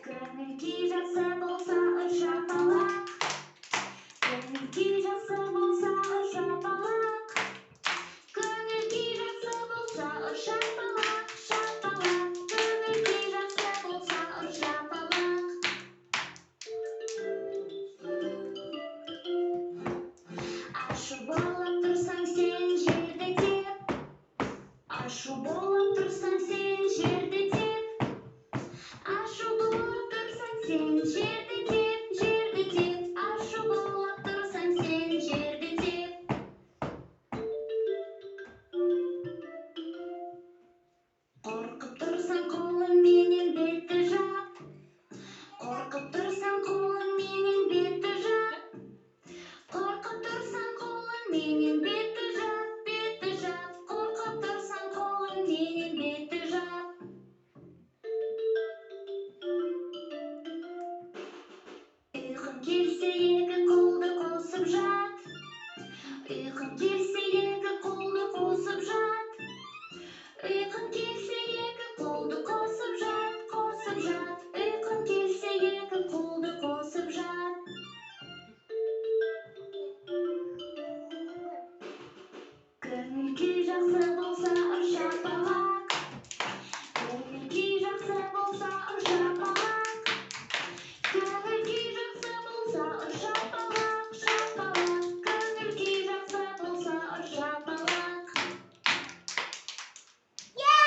Көңіл-күй жақсы болса шапалақ, көңіл-күй жақсы болса шапалақ, көңіл-күй жақсы болса шапалақ, шапалақ, көңіл-күй жақсы болса шапалақ. Ашу болып тұрсаң сен жерді теп, ашу болып тұрсаң сен жерді теп, ашу болып тұрсаң сен жерді теп, жерді теп, ашу болып тұрсаң сен жерді теп. Қорқып тұрсаң қолыңменен бетті жап, қорқып тұрсаң қолыңменен бетті жап, қорқып тұрсаң қолыңменен бетті жап, бетті жап, қорқып тұрсаң қолыңменен бетті жап. Ұйқың келсе екі қолды қосып жат, ұйқың келсе